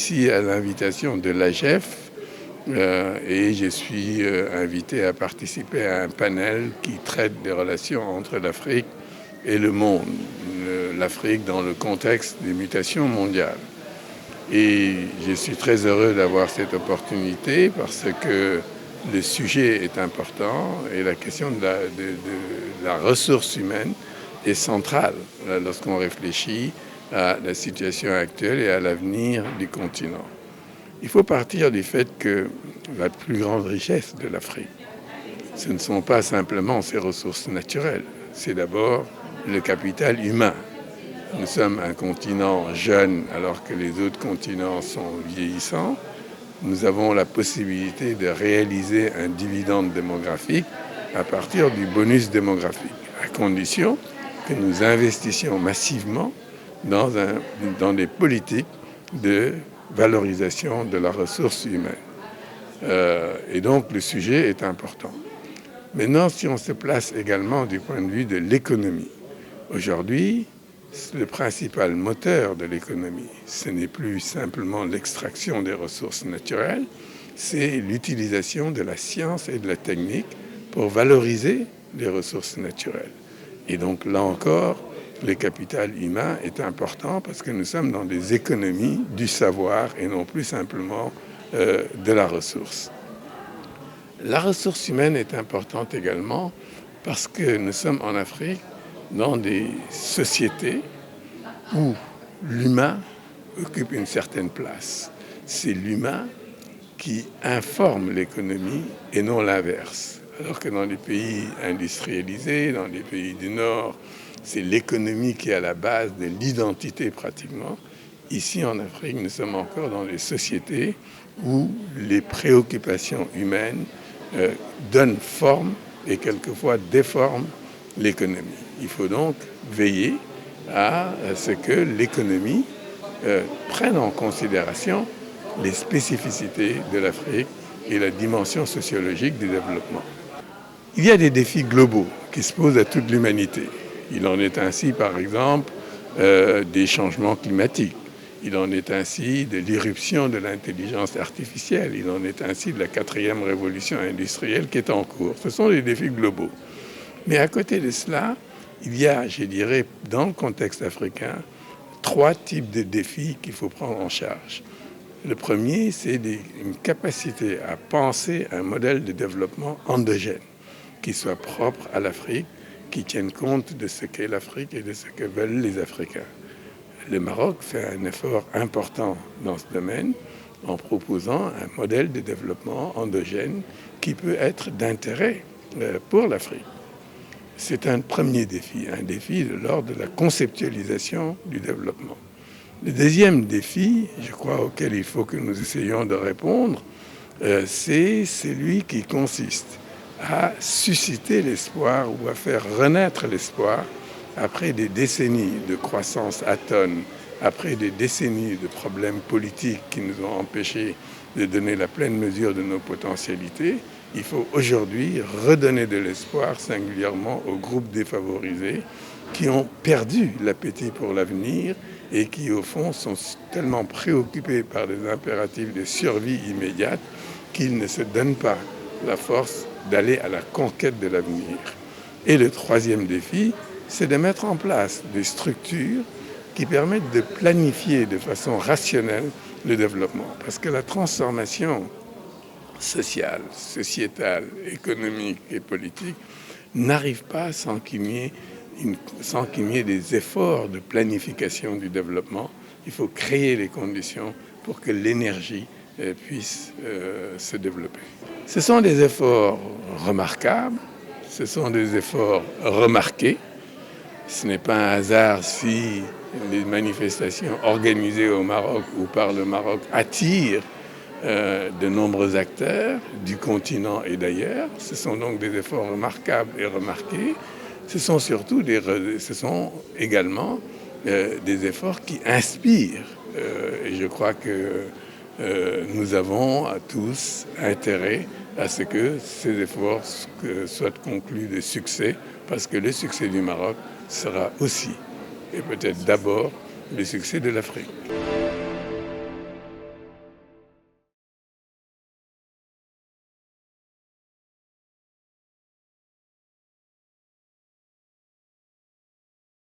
ici à l'invitation de l'AGEF et je suis invité à participer à un panel qui traite des relations entre l'Afrique et le monde, l'Afrique dans le contexte des mutations mondiales. Et je suis très heureux d'avoir cette opportunité parce que le sujet est important et la question de la ressource humaine est centrale lorsqu'on réfléchit à la situation actuelle et à l'avenir du continent. Il faut partir du fait que la plus grande richesse de l'Afrique, ce ne sont pas simplement ses ressources naturelles, c'est d'abord le capital humain. Nous sommes un continent jeune alors que les autres continents sont vieillissants. Nous avons la possibilité de réaliser un dividende démographique à partir du bonus démographique, à condition que nous investissions massivement dans des politiques de valorisation de la ressource humaine. Et donc le sujet est important. Maintenant, si on se place également du point de vue de l'économie, aujourd'hui, le principal moteur de l'économie, ce n'est plus simplement l'extraction des ressources naturelles, c'est l'utilisation de la science et de la technique pour valoriser les ressources naturelles. Et donc là encore, le capital humain est important parce que nous sommes dans des économies du savoir et non plus simplement de la ressource. La ressource humaine est importante également parce que nous sommes en Afrique dans des sociétés où l'humain occupe une certaine place. C'est l'humain qui informe l'économie et non l'inverse. Alors que dans les pays industrialisés, dans les pays du Nord, c'est l'économie qui est à la base de l'identité pratiquement. Ici en Afrique, nous sommes encore dans des sociétés où les préoccupations humaines donnent forme et quelquefois déforment l'économie. Il faut donc veiller à ce que l'économie prenne en considération les spécificités de l'Afrique et la dimension sociologique du développement. Il y a des défis globaux qui se posent à toute l'humanité. Il en est ainsi, par exemple, des changements climatiques. Il en est ainsi de l'irruption de l'intelligence artificielle. Il en est ainsi de la 4e révolution industrielle qui est en cours. Ce sont des défis globaux. Mais à côté de cela, il y a, je dirais, dans le contexte africain, 3 types de défis qu'il faut prendre en charge. Le premier, c'est une capacité à penser un modèle de développement endogène, qui soit propre à l'Afrique, qui tienne compte de ce qu'est l'Afrique et de ce que veulent les Africains. Le Maroc fait un effort important dans ce domaine en proposant un modèle de développement endogène qui peut être d'intérêt pour l'Afrique. C'est un premier défi, un défi de l'ordre de la conceptualisation du développement. Le deuxième défi, je crois, auquel il faut que nous essayions de répondre, c'est celui qui consiste à susciter l'espoir ou à faire renaître l'espoir après des décennies de croissance atone, après des décennies de problèmes politiques qui nous ont empêchés de donner la pleine mesure de nos potentialités. Il faut aujourd'hui redonner de l'espoir, singulièrement aux groupes défavorisés qui ont perdu l'appétit pour l'avenir et qui, au fond, sont tellement préoccupés par des impératifs de survie immédiate qu'ils ne se donnent pas la force d'aller à la conquête de l'avenir. Et le troisième défi, c'est de mettre en place des structures qui permettent de planifier de façon rationnelle le développement. Parce que la transformation sociale, sociétale, économique et politique n'arrive pas sans qu'il y ait des efforts de planification du développement. Il faut créer les conditions pour que l'énergie puisse se développer. Ce sont des efforts remarquables, ce sont des efforts remarqués. Ce n'est pas un hasard si les manifestations organisées au Maroc ou par le Maroc attirent de nombreux acteurs du continent et d'ailleurs. Ce sont donc des efforts remarquables et remarqués. Ce sont également des efforts qui inspirent. Et je crois que nous avons tous intérêt à ce que ces efforts soient conclus de succès, parce que le succès du Maroc sera aussi, et peut-être d'abord, le succès de l'Afrique.